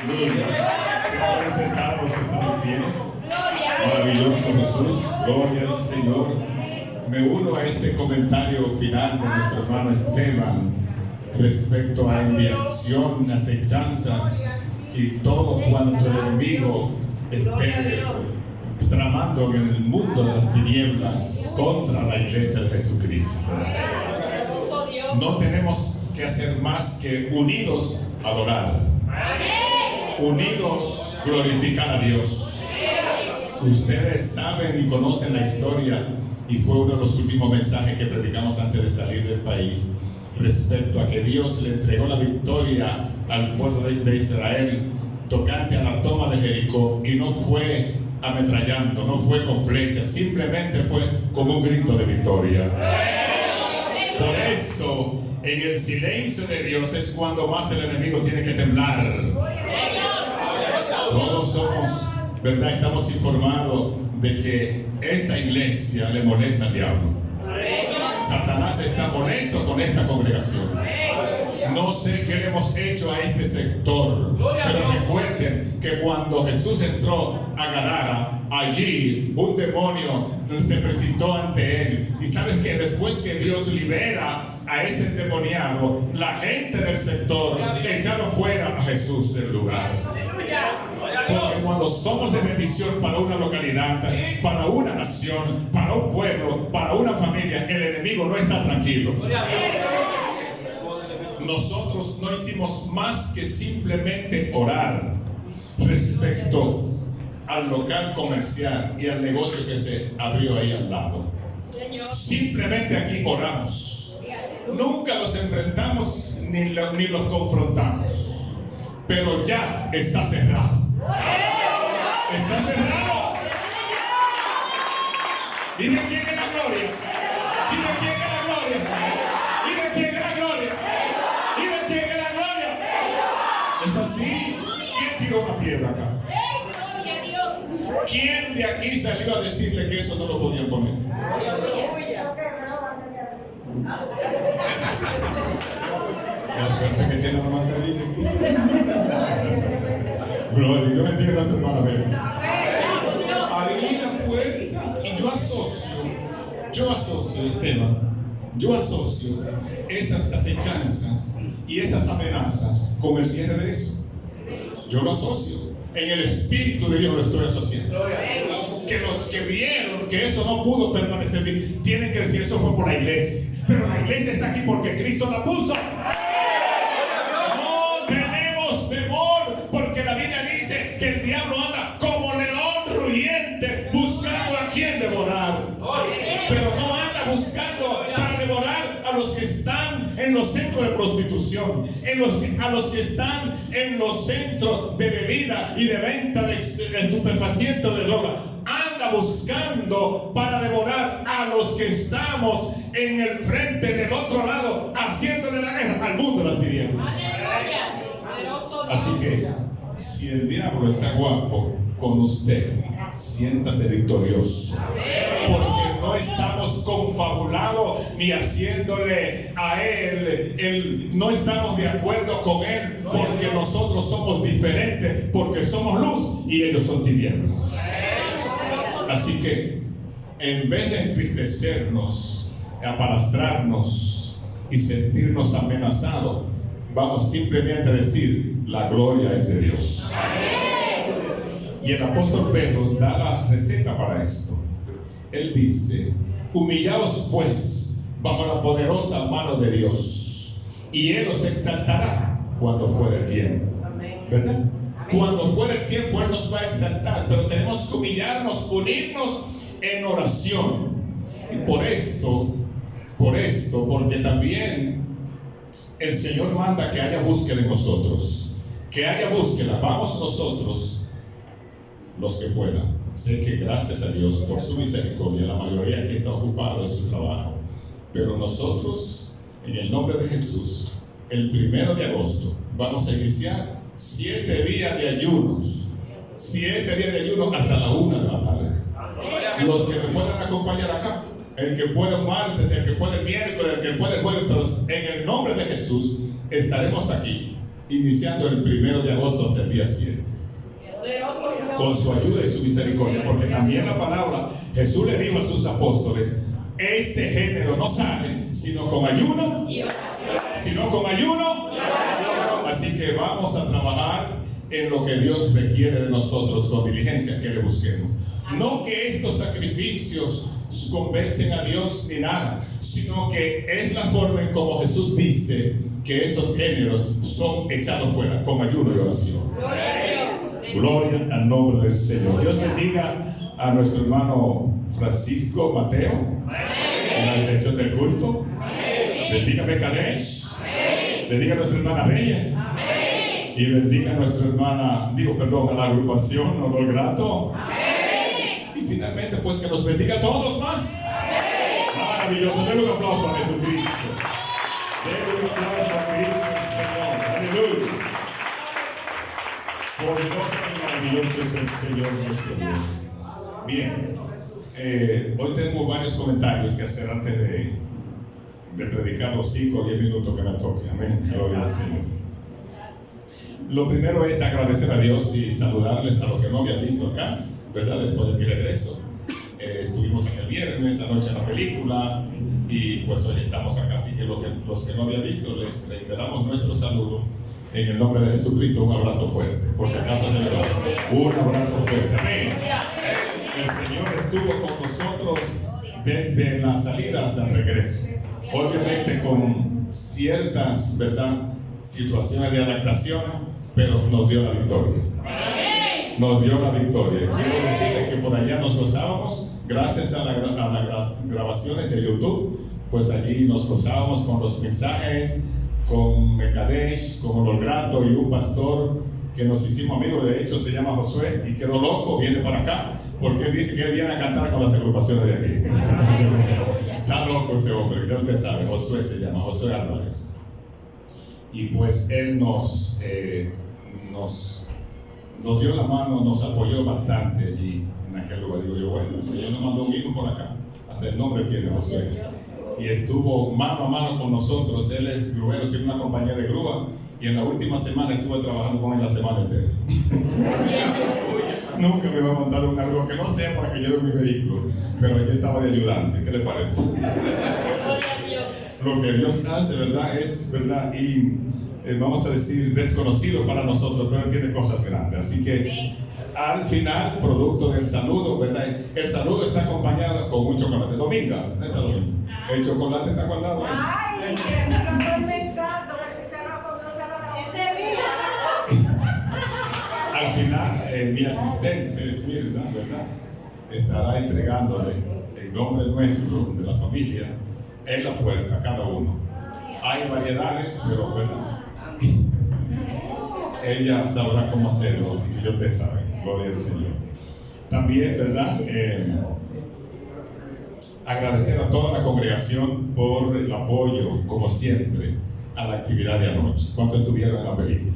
Aleluya. Se pueden sentar los que están en pies. Maravilloso Jesús. Gloria al Señor. Me uno a este comentario final de nuestro hermano Esteban respecto a enviación, acechanzas y todo cuanto el enemigo esté tramando en el mundo de las tinieblas contra la iglesia de Jesucristo. No tenemos que hacer más que unidos adorar, unidos glorificar a Dios. Ustedes saben y conocen la historia, y fue uno de los últimos mensajes que predicamos antes de salir del país, respecto a que Dios le entregó la victoria al pueblo de Israel tocante a la toma de Jericó, y no fue ametrallando, no fue con flechas, simplemente fue con un grito de victoria. Por eso, en el silencio de Dios es cuando más el enemigo tiene que temblar. Todos somos, ¿verdad? Estamos informados de que esta iglesia le molesta al diablo. Satanás está molesto con esta congregación. No sé qué le hemos hecho a este sector, pero recuerden que cuando Jesús entró a Gadara, allí un demonio se presentó ante él. Y sabes que después que Dios libera a ese endemoniado, la gente del sector echaron fuera a Jesús del lugar. Porque cuando somos de bendición para una localidad, para una nación, para un pueblo, para una familia, el enemigo no está tranquilo. Nosotros no hicimos más que simplemente orar respecto al local comercial y al negocio que se abrió ahí al lado. Simplemente aquí oramos. Nunca los enfrentamos ni los confrontamos. Pero ya está cerrado. Está cerrado. ¿Y de quién es la gloria? ¿Y de quién es la gloria? ¿Y de quién es la gloria? ¿Y de quién es la gloria? Es así. ¿Quién tiró una piedra acá? ¿Quién de aquí salió a decirle que eso no lo podían poner? La suerte que tiene la mandarina. Gloria, yo bendiga a nuestra hermana Belén. Ahí la puerta. Y yo asocio, Esteban, yo asocio esas acechanzas y esas amenazas con el cierre de eso. Yo lo asocio. En el Espíritu de Dios lo estoy asociando. Que los que vieron que eso no pudo permanecer bien, tienen que decir eso fue por la iglesia. Pero la iglesia está aquí porque Cristo la puso. No tenemos temor, porque la Biblia dice que el diablo anda como león rugiente buscando a quien devorar. Pero no anda buscando para devorar a los que están en los centros de prostitución, a los que están en los centros de bebida y de venta de estupefacientes, de droga. Anda buscando para devorar a los que estamos en el frente del otro lado, haciéndole la guerra al mundo de las tinieblas. Así que, si el diablo está guapo con usted, siéntase victorioso. Porque no estamos confabulados ni haciéndole a él, no estamos de acuerdo con él, porque nosotros somos diferentes, porque somos luz y ellos son tinieblas. Así que, en vez de entristecernos, apalastrarnos y sentirnos amenazados, vamos simplemente a decir: la gloria es de Dios. Y el apóstol Pedro da la receta para esto. Él dice: humillaos pues bajo la poderosa mano de Dios, y Él os exaltará cuando fuere el tiempo. ¿Verdad? Cuando fuere el tiempo Él nos va a exaltar, pero tenemos que humillarnos, unirnos en oración. Y por esto, porque también el Señor manda que haya búsqueda en nosotros, que haya búsqueda. Vamos nosotros, los que puedan. Sé que gracias a Dios por su misericordia, la mayoría aquí está ocupada en su trabajo, pero nosotros, en el nombre de Jesús, el 1 de agosto vamos a iniciar 7 días de ayunos. 7 días de ayuno hasta la 1 de la tarde. Los que me puedan acompañar acá, el que pueda el martes, el que pueda el miércoles, el que pueda el jueves, pero en el nombre de Jesús estaremos aquí iniciando el 1 de agosto hasta el día 7. Con su ayuda y su misericordia, porque también la palabra, Jesús le dijo a sus apóstoles: este género no sale sino con ayuno, Así que vamos a trabajar en lo que Dios requiere de nosotros con diligencia, que le busquemos. No que estos sacrificios convencen a Dios ni nada, sino que es la forma en como Jesús dice que estos géneros son echados fuera, con ayuno y oración. Gloria al nombre del Señor. Dios bendiga a nuestro hermano Francisco Mateo en la dirección del culto. Bendiga a Mekadesh. Bendiga a nuestra hermana Reyes. Y bendiga a nuestra hermana, a la agrupación Olor Grato. Y finalmente, pues que nos bendiga a todos más. Maravilloso. Denle un aplauso a Jesucristo. Denle un aplauso a Cristo el Señor. Aleluya. Poderoso y maravilloso es el Señor nuestro Dios. Bien, hoy tengo varios comentarios que hacer antes de predicar los 5 o 10 minutos que me toque. Amén. Gloria al Señor. Lo primero es agradecer a Dios y saludarles a los que no había visto acá, ¿verdad? Después de mi regreso. Estuvimos aquí el viernes, anoche en la película, y pues hoy estamos acá. Así que los que no había visto, les reiteramos nuestro saludo. En el nombre de Jesucristo, un abrazo fuerte. Por si acaso se me va. Un abrazo fuerte. Amén. El Señor estuvo con nosotros desde la salida hasta el regreso. Obviamente con ciertas, ¿verdad?, situaciones de adaptación, pero nos dio la victoria. Nos dio la victoria. Quiero decirles que por allá nos gozábamos, gracias a las grabaciones de YouTube, pues allí nos gozábamos con los mensajes, con Mekadesh, con Olor Grato y un pastor que nos hicimos amigos, de hecho se llama Josué, y quedó loco, viene para acá, porque él dice que él viene a cantar con las agrupaciones de aquí. Está loco ese hombre, ya usted sabe, Josué se llama, Josué Álvarez. Y pues él nos dio la mano, nos apoyó bastante allí, en aquel lugar. Digo yo, bueno, el Señor nos mandó un hijo por acá, hasta el nombre tiene Josué. Y estuvo mano a mano con nosotros. Él es gruero, tiene una compañía de grúa, y en la última semana estuve trabajando con él la semana entera. Nunca me va a mandar una grúa que no sea para que lleve mi vehículo, pero ella estaba de ayudante. ¿Qué le parece? Lo que Dios hace, ¿verdad?, es verdad y vamos a decir desconocido para nosotros, pero él tiene cosas grandes. Así que al final, producto del saludo, ¿verdad?, el saludo está acompañado con un chocolate. Dominga, ¿dónde está Dominga? El chocolate está guardado ahí. Ay, que me lo estoy inventando, que si se lo conoce ese día. Al final, mi asistente, Esmirna, ¿verdad?, estará entregándole el nombre nuestro, de la familia, en la puerta a cada uno. Hay variedades, pero ¿verdad?, ella sabrá cómo hacerlo, así que yo te sabe. Gloria al Señor. También, ¿verdad?, agradecer a toda la congregación por el apoyo, como siempre, a la actividad de anoche. ¿Cuántos estuvieron en la película?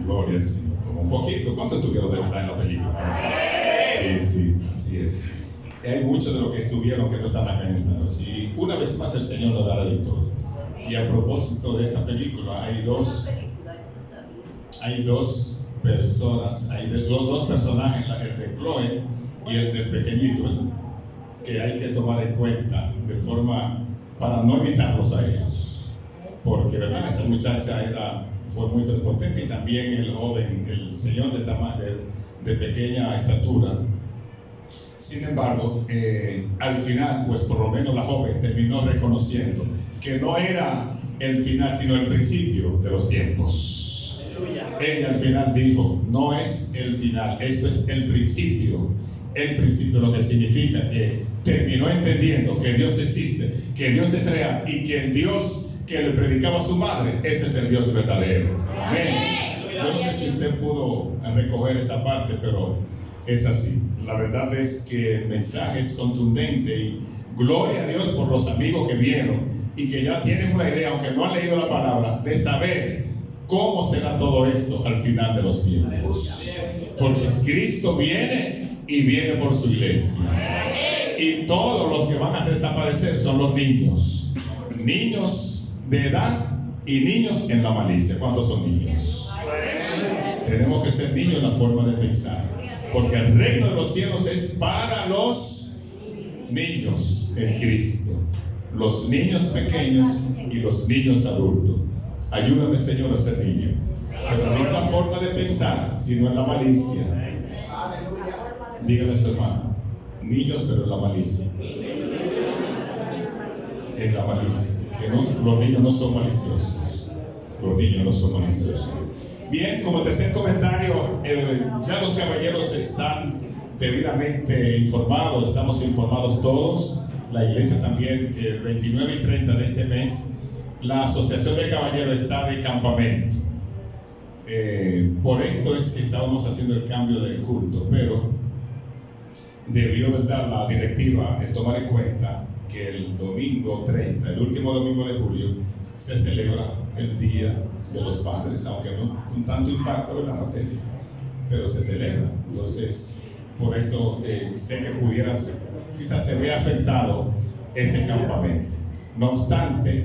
Gloria al Señor. Como un poquito. ¿Cuántos estuvieron de verdad en la película? Sí, así es. Hay muchos de los que estuvieron que no están acá en esta noche. Y una vez más el Señor nos da la victoria. Y a propósito de esa película, hay dos personas, dos personajes, el de Chloe y el del pequeñito, que hay que tomar en cuenta de forma para no evitarlos a ellos, porque verdad, esa muchacha fue muy prepotente, y también el joven, el señor de pequeña estatura. Sin embargo, al final, pues por lo menos la joven terminó reconociendo que no era el final, sino el principio de los tiempos. Ella al final dijo, no es el final, esto es el principio, lo que significa que terminó entendiendo que Dios existe, que Dios es real, y que el Dios que le predicaba a su madre, ese es el Dios verdadero. Amén. Yo no sé si usted pudo recoger esa parte, pero es así. La verdad es que el mensaje es contundente, y gloria a Dios por los amigos que vieron y que ya tienen una idea, aunque no han leído la palabra, de saber cómo será todo esto al final de los tiempos. Porque Cristo viene y viene por su iglesia. Y todos los que van a desaparecer son los niños de edad y niños en la malicia. ¿Cuántos son niños? Tenemos que ser niños en la forma de pensar, porque el reino de los cielos es para los niños en Cristo, los niños pequeños y los niños adultos. Ayúdame, Señor, a ser niño, pero no en la forma de pensar, sino en la malicia. Dígale a su hermano: niños, pero en la malicia. En la malicia. Que no, los niños no son maliciosos. Los niños no son maliciosos. Bien, como tercer comentario, ya los caballeros están debidamente informados, estamos informados todos. La iglesia también, que el 29 y 30 de este mes, la Asociación de Caballeros está de campamento. Por esto es que estábamos haciendo el cambio del culto, pero debió, ¿verdad?, la directiva tomar en cuenta que el domingo 30, el último domingo de julio, se celebra el Día de los Padres, aunque no con tanto impacto en la faceta, pero se celebra. Entonces, por esto sé que pudiera, quizás se vea afectado ese campamento. No obstante,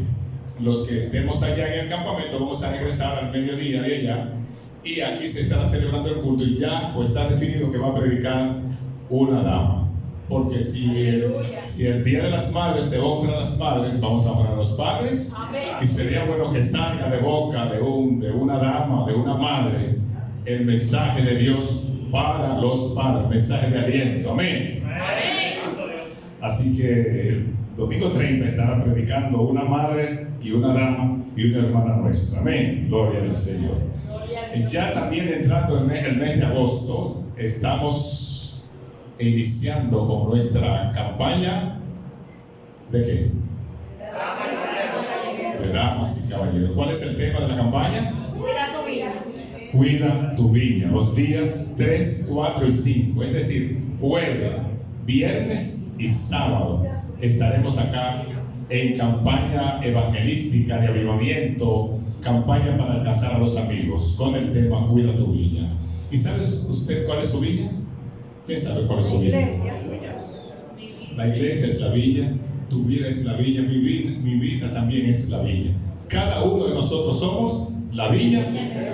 los que estemos allá en el campamento vamos a regresar al mediodía de allá, y aquí se estará celebrando el culto, y ya pues está definido que va a predicar una dama. Porque si el Día de las Madres se honra a las madres, vamos a honrar a los padres. Y sería bueno que salga de boca de una dama, de una madre, el mensaje de Dios para los padres, mensaje de aliento. Amén. Así que el domingo 30 estará predicando una madre y una dama y una hermana nuestra. Amén. Gloria al Señor. Ya también entrando en el mes de agosto, estamos iniciando con nuestra campaña ¿de qué? De damas y caballeros. ¿Cuál es el tema de la campaña? Cuida tu viña. Cuida tu viña. Los días 3, 4 y 5, es decir, jueves, viernes y sábado, estaremos acá en campaña evangelística de avivamiento, campaña para alcanzar a los amigos, con el tema Cuida tu viña. ¿Y sabe usted cuál es su viña? ¿Quién sabe cuál es su viña? La iglesia es la viña, tu vida es la viña, mi vida también es la viña. Cada uno de nosotros somos la viña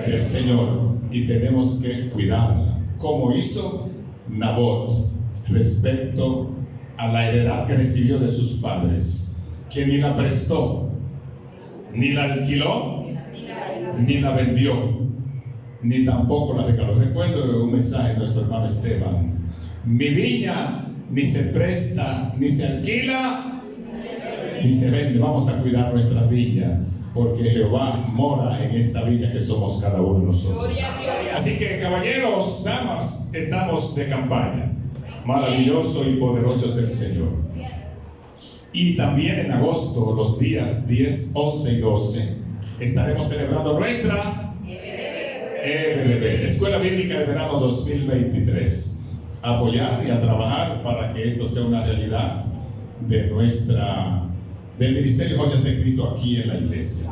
del Señor y tenemos que cuidarla, como hizo Nabot respecto a la heredad que recibió de sus padres, que ni la prestó, ni la alquiló, ni la vendió, ni tampoco la regaló. Recuerdo un mensaje de nuestro hermano Esteban: mi viña ni se presta, ni se alquila, ni se vende. Vamos a cuidar nuestras viñas, porque Jehová mora en esta viña que somos cada uno de nosotros. Así que, caballeros, damas, estamos de campaña. Maravilloso y poderoso es el Señor. Y también en agosto, los días 10, 11 y 12, estaremos celebrando nuestra EBDB, Escuela Bíblica de Verano 2023. A apoyar y a trabajar para que esto sea una realidad del Ministerio Joyas de Cristo aquí en la iglesia.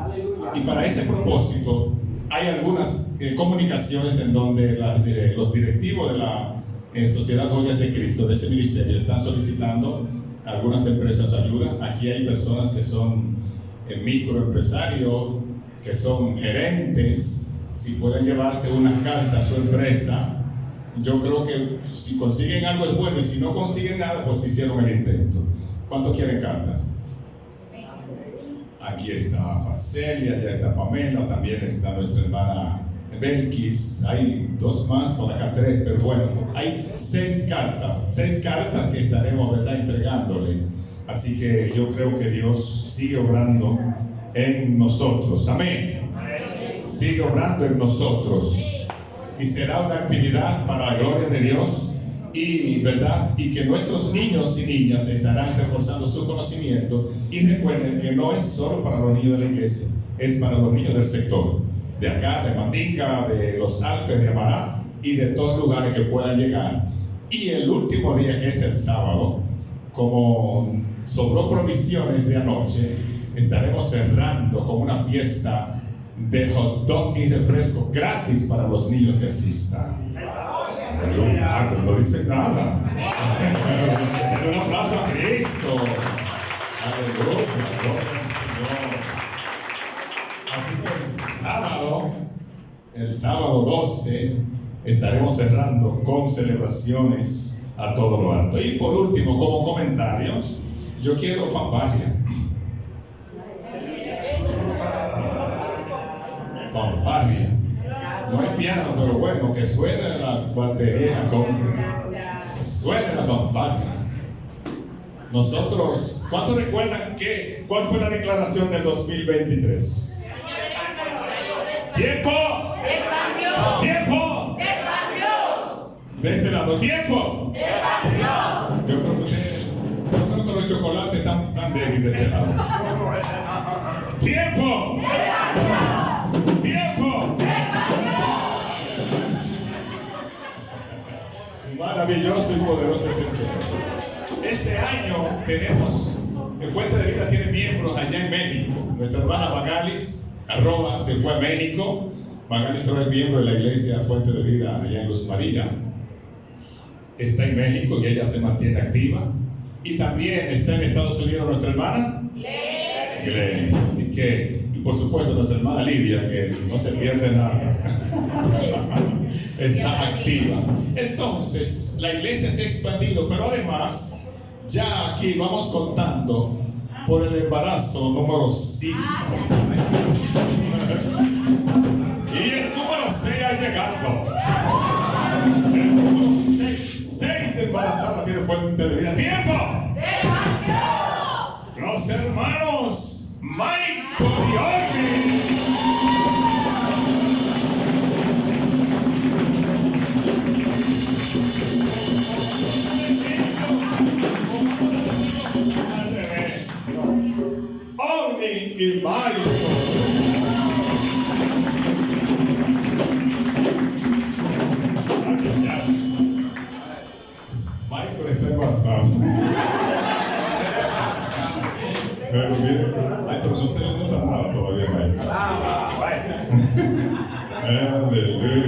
Y para ese propósito hay algunas comunicaciones en donde los directivos de la Sociedad Joyas de Cristo, de ese ministerio, están solicitando a algunas empresas ayuda. Aquí hay personas que son microempresarios, que son gerentes. Si pueden llevarse una carta a su empresa, yo creo que si consiguen algo es bueno, y si no consiguen nada, pues hicieron el intento. ¿Cuántos quieren carta? Aquí está Facelia, ya está Pamela, también está nuestra hermana Belkis. Hay dos más, por acá 3, pero bueno, hay 6 cartas que estaremos, ¿verdad?, entregándole. Así que yo creo que Dios sigue obrando en nosotros. Amén. Sigue obrando en nosotros. Y será una actividad para la gloria de Dios, y ¿verdad? Y que nuestros niños y niñas estarán reforzando su conocimiento. Y recuerden que no es solo para los niños de la iglesia, es para los niños del sector, de acá, de Mandinga, de los Alpes, de Amará y de todos lugares que puedan llegar. Y el último día, que es el sábado, como sobró provisiones de anoche, estaremos cerrando con una fiesta de hot dog y refresco gratis para los niños que asistan. Aleluya, pero no dicen nada. En un aplauso a Cristo. Aleluya, gloria al Señor. Así el sábado 12, estaremos cerrando con celebraciones a todo lo alto. Y por último, como comentarios, yo quiero fanfarria. Fanfarria. No es piano, pero bueno, que suene la batería, que suene la fanfarria. Nosotros, ¿cuántos recuerdan cuál fue la declaración del 2023? ¡Tiempo! ¡Despacio! ¡Tiempo! ¡Despacio! De este lado, ¡tiempo! ¡Despacio! Yo creo que los chocolates están tan débiles de este lado. ¡Tiempo! ¡Despacio! ¡Tiempo! Maravilloso y poderoso es el Señor. Este año tenemos, Fuente de Vida tiene miembros allá en México. Nuestra hermana Magalis Arroba se fue a México. Magalis ahora es miembro de la iglesia Fuente de Vida allá en Luz María. Está en México y ella se mantiene activa. Y también está en Estados Unidos nuestra hermana Glenn. Así que, y por supuesto nuestra hermana Lidia, que no se pierde nada. Está activa. Entonces, la iglesia se ha expandido, pero además, ya aquí vamos contando por el embarazo número 5. Y el número 6 ha llegado. El número 6 embarazadas tiene Fuente de Vida. ¡Tiempo! Los hermanos Michael y Orly. Y Michael está embarazado. Pero mire, pero no se le nota nada todavía, Michael. Aleluya.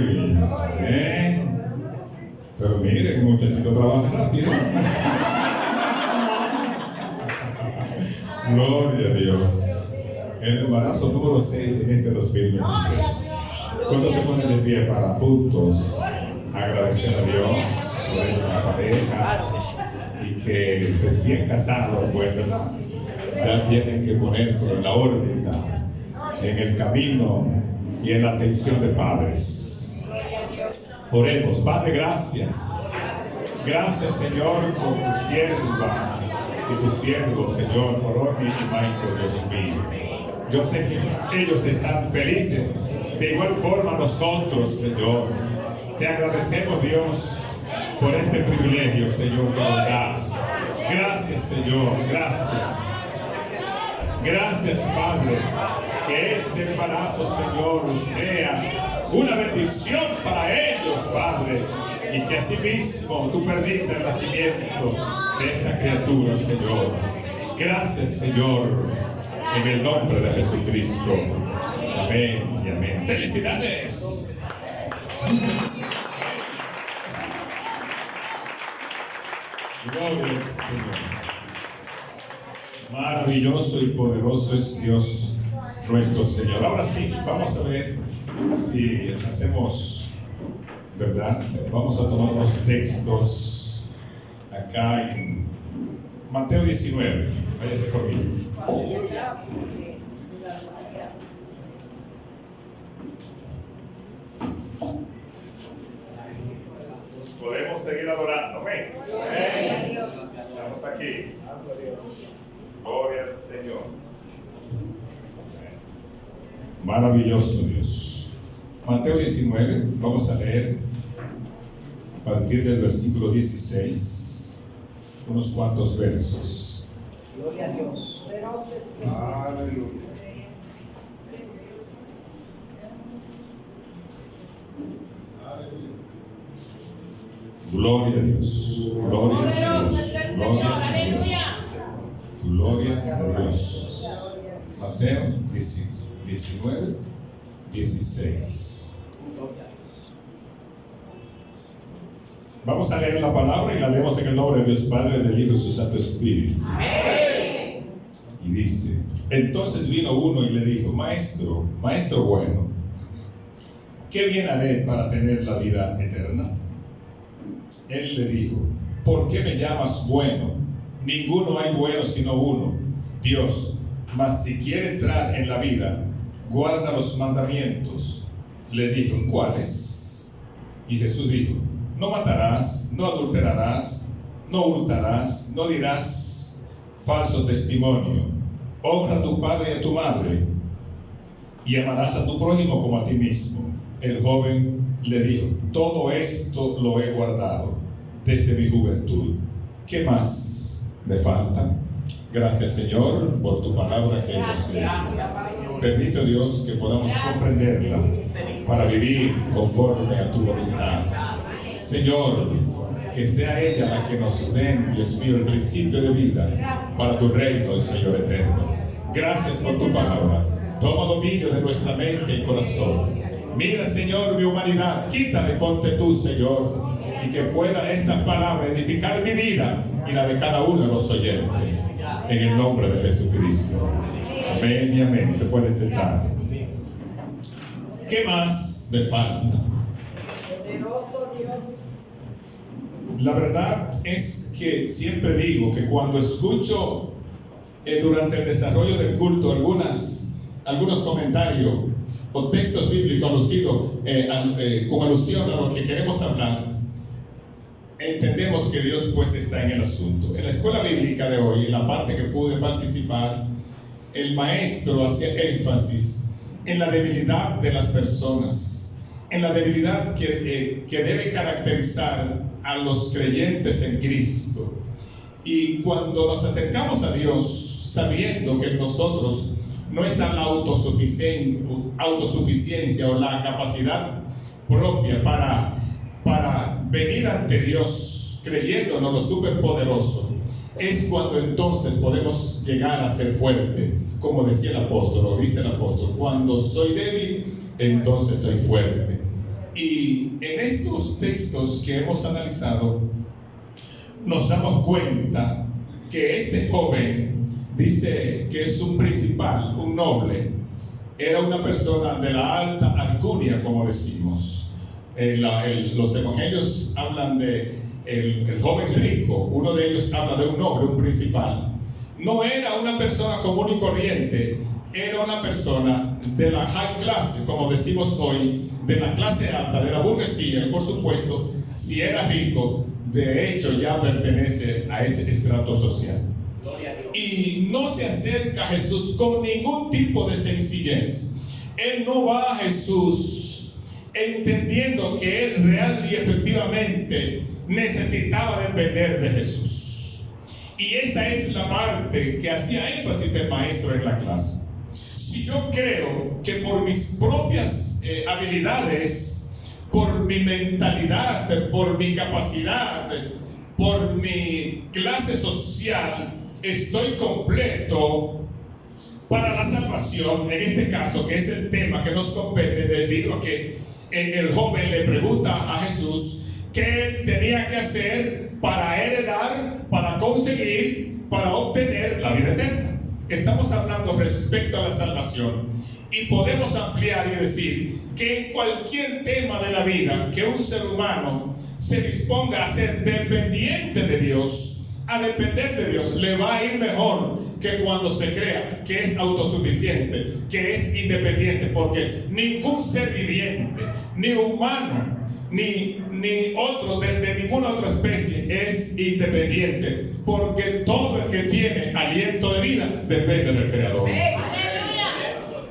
Pero mire, el muchachito trabaja rápido. Gloria a Dios. El embarazo número 6 en este 2023. ¿Cuántos se ponen de pie para juntos agradecer a Dios por esta pareja? Y que recién casados, pues, ¿verdad? Ya tienen que ponerse en la órbita, en el camino y en la atención de padres. Oremos. Padre, gracias. Gracias, Señor, por tu sierva y tu siervo, Señor, por Orly y Michael, Dios mío. Yo sé que ellos están felices. De igual forma nosotros, Señor, te agradecemos, Dios, por este privilegio, Señor, que nos da. Gracias, Señor, gracias. Gracias, Padre, que este embarazo, Señor, sea una bendición para ellos, Padre, y que asimismo tú permitas el nacimiento de esta criatura, Señor. Gracias, Señor, en el nombre de Jesucristo. Amén y amén. ¡Felicidades! Gloria al Señor. Maravilloso y poderoso es Dios nuestro Señor. Ahora sí, vamos a ver si hacemos, ¿verdad? Vamos a tomar unos textos acá en Mateo 19. Váyase conmigo. Podemos seguir adorando. Amén. Estamos aquí. Gloria al Señor. Maravilloso Dios. Mateo 19, vamos a leer a partir del versículo 16, unos cuantos versos. Gloria a Dios. Aleluya. Gloria a Dios. Gloria a Dios. Gloria a Dios. Gloria a Dios. Mateo 19, 16. Vamos a leer la palabra y la leemos en el nombre de Dios Padre, del Hijo y su Santo Espíritu. Amén. Y dice: Entonces vino uno y le dijo: Maestro, maestro bueno, ¿qué bien haré para tener la vida eterna? Él le dijo: ¿por qué me llamas bueno? Ninguno hay bueno sino uno, Dios. Mas si quiere entrar en la vida, guarda los mandamientos. Le dijo: ¿cuáles? Y Jesús dijo: no matarás, no adulterarás, no hurtarás, no dirás falso testimonio, honra a tu padre y a tu madre, y amarás a tu prójimo como a ti mismo. El joven le dijo: todo esto lo he guardado desde mi juventud. ¿Qué más me falta? Gracias, Señor, por tu palabra que hemos leído. Permite, Dios, que podamos comprenderla para vivir conforme a tu voluntad. Señor, que sea ella la que nos den, Dios mío, el principio de vida para tu reino, Señor eterno. Gracias por tu palabra. Toma dominio de nuestra mente y corazón. Mira, Señor, mi humanidad, quítale, ponte tú, Señor, y que pueda esta palabra edificar mi vida y la de cada uno de los oyentes, en el nombre de Jesucristo. Amén y amén. Se pueden sentar. ¿Qué más me falta? La verdad es que siempre digo que cuando escucho durante el desarrollo del culto algunos comentarios o textos bíblicos con alusión a lo que queremos hablar, entendemos que Dios pues está en el asunto. En la escuela bíblica de hoy, en la parte que pude participar, el maestro hacía énfasis en la debilidad de las personas, en la debilidad que debe caracterizar a los creyentes en Cristo. Y cuando nos acercamos a Dios sabiendo que en nosotros no está la autosuficiencia o la capacidad propia para venir ante Dios creyéndonos lo superpoderoso, es cuando entonces podemos llegar a ser fuerte, como decía el apóstol, o dice el apóstol: cuando soy débil, entonces soy fuerte. Y en estos textos que hemos analizado, nos damos cuenta que este joven dice que es un principal, un noble, era una persona de la alta alcurnia, como decimos. Los evangelios hablan de el joven rico, uno de ellos habla de un noble, un principal. No era una persona común y corriente, era una persona de la high class, como decimos hoy, de la clase alta, de la burguesía, y por supuesto, si era rico, de hecho ya pertenece a ese estrato social. Y no se acerca a Jesús con ningún tipo de sencillez. Él no va a Jesús entendiendo que él real y efectivamente necesitaba depender de Jesús. Y esta es la parte que hacía énfasis el maestro en la clase. Si yo creo que por mis propias habilidades, por mi mentalidad, por mi capacidad, por mi clase social, estoy completo para la salvación, en este caso, que es el tema que nos compete, debido a que el joven le pregunta a Jesús qué tenía que hacer para heredar, para conseguir, para obtener la vida eterna. Estamos hablando respecto a la salvación, y podemos ampliar y decir que en cualquier tema de la vida que un ser humano se disponga a ser dependiente de Dios, a depender de Dios, le va a ir mejor que cuando se crea que es autosuficiente, que es independiente, porque ningún ser viviente, ni humano, ni otro de ninguna otra especie es independiente, porque todo el que tiene aliento de vida depende del Creador.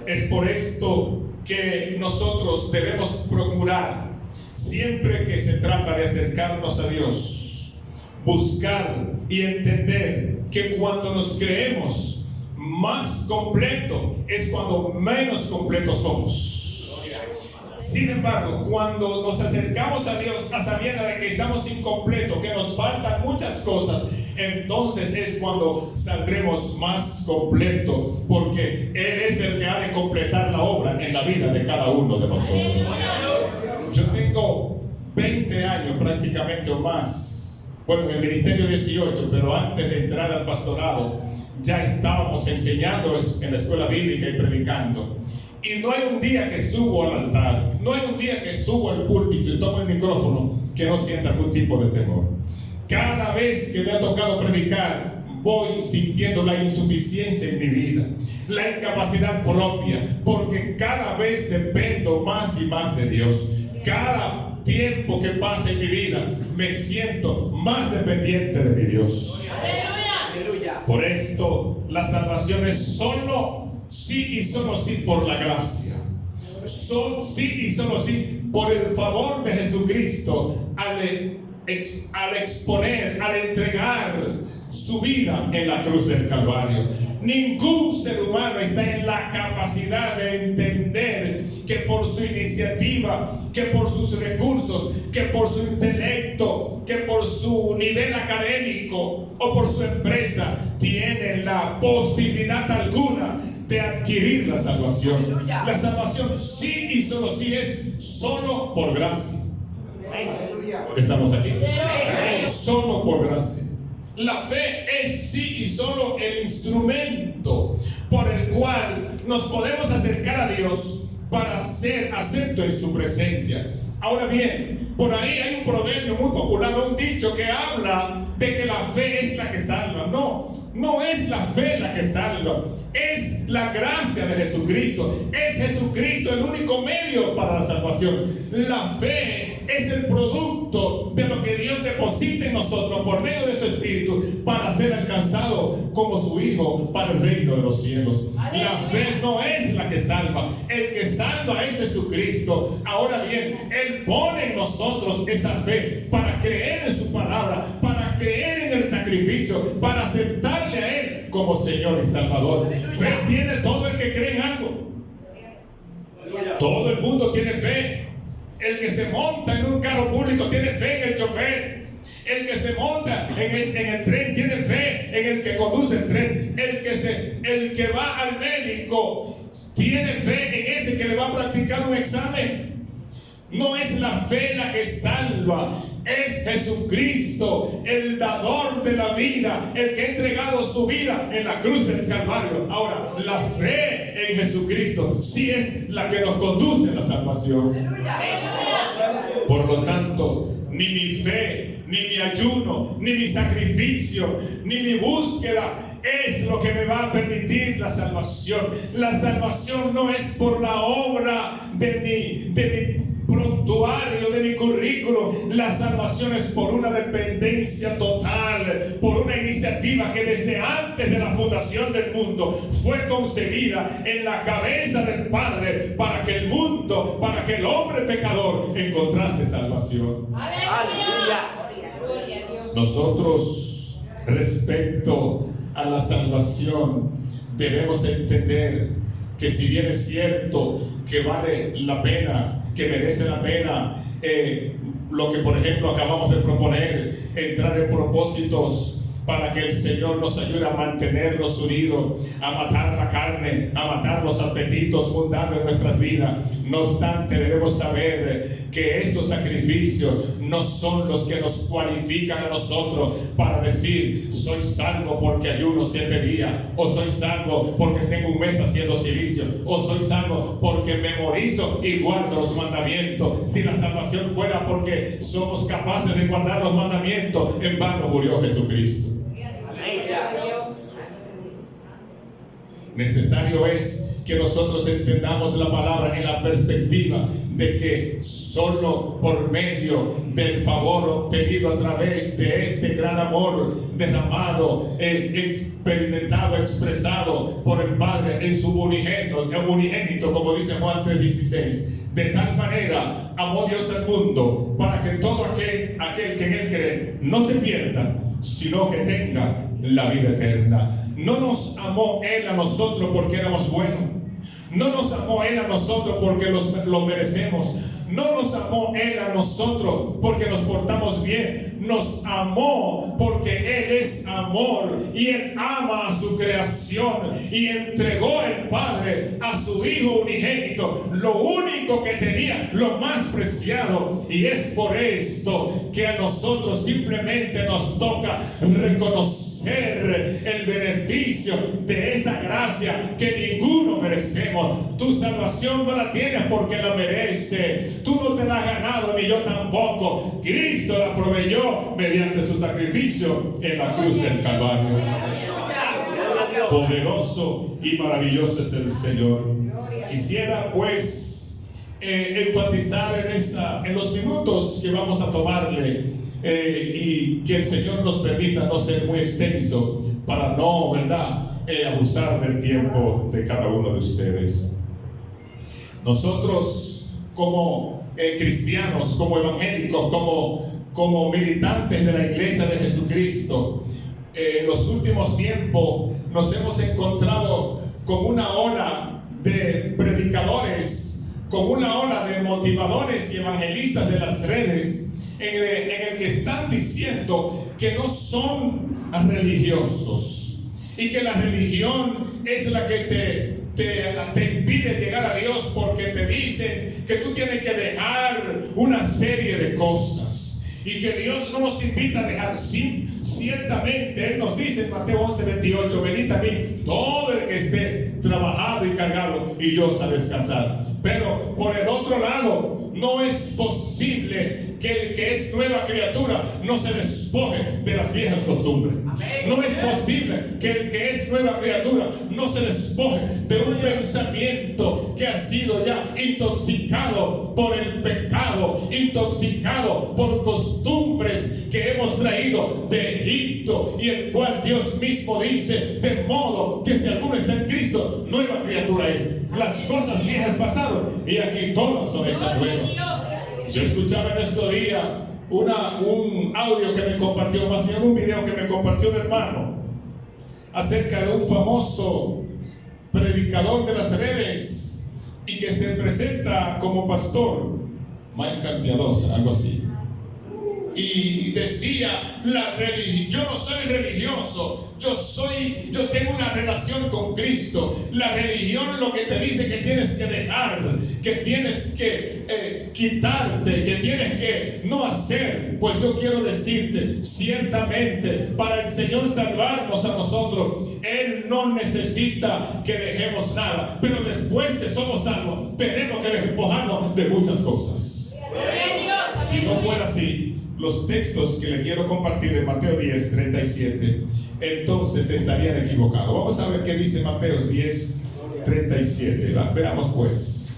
Es por esto que nosotros debemos procurar, siempre que se trata de acercarnos a Dios, buscar y entender que cuando nos creemos más completo es cuando menos completos somos. Sin embargo, cuando nos acercamos a Dios a sabiendo de que estamos incompletos, que nos faltan muchas cosas, entonces es cuando saldremos más completos, porque Él es el que ha de completar la obra en la vida de cada uno de nosotros. Yo tengo 20 años prácticamente o más, bueno, en el ministerio 18, pero antes de entrar al pastorado ya estábamos enseñando en la escuela bíblica y predicando. Y no hay un día que subo al altar, no hay un día que subo al púlpito y tomo el micrófono que no sienta algún tipo de temor. Cada vez que me ha tocado predicar, voy sintiendo la insuficiencia en mi vida, la incapacidad propia, porque cada vez dependo más y más de Dios. Cada tiempo que pasa en mi vida, me siento más dependiente de mi Dios. Aleluya. Por esto, la salvación es solo sí y solo sí por la gracia. Sí y solo sí por el favor de Jesucristo al exponer, al entregar su vida en la cruz del Calvario. Ningún ser humano está en la capacidad de entender que por su iniciativa, que por sus recursos, que por su intelecto, que por su nivel académico o por su empresa tiene la posibilidad alguna de adquirir la salvación. La salvación sí y solo sí es solo por gracia. ¿Estamos aquí? Solo por gracia. La fe es sí y solo el instrumento por el cual nos podemos acercar a Dios para ser acepto en su presencia. Ahora bien, por ahí hay un proverbio muy popular, un dicho que habla de que la fe es la que salva. No es la fe la que salva, es la gracia de Jesucristo. Es Jesucristo el único medio para la salvación. La fe es el producto de lo que Dios deposita en nosotros por medio de su Espíritu para ser alcanzado como su Hijo para el reino de los cielos. La fe no es la que salva, el que salva es Jesucristo. Ahora bien, Él pone en nosotros esa fe para creer en su palabra, para creer en el sacrificio, para aceptarle a Él como Señor y Salvador. Fe tiene todo el que cree en algo. Todo el mundo tiene fe. El que se monta en un carro público tiene fe en el chofer. El que se monta en el tren tiene fe en el que conduce el tren. El que va al médico tiene fe en ese que le va a practicar un examen. No es la fe la que salva, es Jesucristo, el dador de la vida, el que ha entregado su vida en la cruz del Calvario. Ahora, la fe en Jesucristo sí es la que nos conduce a la salvación. Por lo tanto, ni mi fe, ni mi ayuno, ni mi sacrificio, ni mi búsqueda es lo que me va a permitir la salvación. La salvación no es por la obra de mi prontuario, de mi currículum. La salvación es por una dependencia total, por una iniciativa que desde antes de la fundación del mundo fue concebida en la cabeza del Padre para que el mundo, para que el hombre pecador encontrase salvación. Aleluya. Nosotros, respecto a la salvación, debemos entender que si bien es cierto que vale la pena, que merece la pena lo que por ejemplo acabamos de proponer, entrar en propósitos para que el Señor nos ayude a mantenernos unidos, a matar la carne, a matar los apetitos mundanos en nuestras vidas. No obstante, debemos saber que estos sacrificios no son los que nos cualifican a nosotros para decir: soy salvo porque ayuno 7 días, o soy salvo porque tengo un mes haciendo silicio, o soy salvo porque memorizo y guardo los mandamientos. Si la salvación fuera porque somos capaces de guardar los mandamientos, en vano murió Jesucristo. Necesario es que nosotros entendamos la palabra en la perspectiva de que solo por medio del favor obtenido a través de este gran amor derramado, experimentado, expresado por el Padre en su unigénito, como dice Juan 3:16, de tal manera amó Dios al mundo para que todo aquel que en Él cree no se pierda, sino que tenga la vida eterna. No nos amó Él a nosotros porque éramos buenos. No nos amó Él a nosotros porque lo merecemos. No nos amó Él a nosotros porque nos portamos bien. Nos amó porque Él es amor y Él ama a su creación, y entregó el Padre a su Hijo unigénito, lo único que tenía, lo más preciado. Y es por esto que a nosotros simplemente nos toca reconocer conocer el beneficio de esa gracia que ninguno merecemos. Tu salvación no la tienes porque la merece. Tú no te la has ganado, ni yo tampoco. Cristo la proveyó mediante su sacrificio en la cruz del Calvario. Poderoso y maravilloso es el Señor. Quisiera pues enfatizar en los minutos que vamos a tomarle, y que el Señor nos permita no ser muy extenso para no, ¿verdad?, abusar del tiempo de cada uno de ustedes. Nosotros como cristianos, como evangélicos, como militantes de la iglesia de Jesucristo, en los últimos tiempos nos hemos encontrado con una ola de predicadores, con una ola de motivadores y evangelistas de las redes, en el que están diciendo que no son religiosos y que la religión es la que te impide llegar a Dios, porque te dicen que tú tienes que dejar una serie de cosas y que Dios no nos invita a dejar. Ciertamente Él nos dice en Mateo 11:28: venid a mí todo el que esté trabajado y cargado, y yo os haré descansar. Pero por el otro lado, no es posible que el que es nueva criatura no se despoje de las viejas costumbres. No es posible que el que es nueva criatura no se despoje de un pensamiento que ha sido ya intoxicado por el pecado, intoxicado por costumbres que hemos traído de Egipto, y el cual Dios mismo dice: de modo que si alguno está en Cristo, nueva criatura es. Las cosas viejas pasaron y aquí todas son hechas nuevas. Yo escuchaba en estos días un audio que me compartió, más bien un video que me compartió un hermano, acerca de un famoso predicador de las redes y que se presenta como pastor, Michael Piadosa, algo así. Y decía: yo no soy religioso, yo tengo una relación con Cristo. La religión lo que te dice que tienes que dejar, que tienes que quitarte, que tienes que no hacer. Pues yo quiero decirte, ciertamente para el Señor salvarnos a nosotros, Él no necesita que dejemos nada, pero después que somos salvos tenemos que despojarnos de muchas cosas. Si no fuera así, los textos que les quiero compartir en Mateo 10:37, entonces estarían equivocados. Vamos a ver qué dice Mateo 10:37. Veamos pues.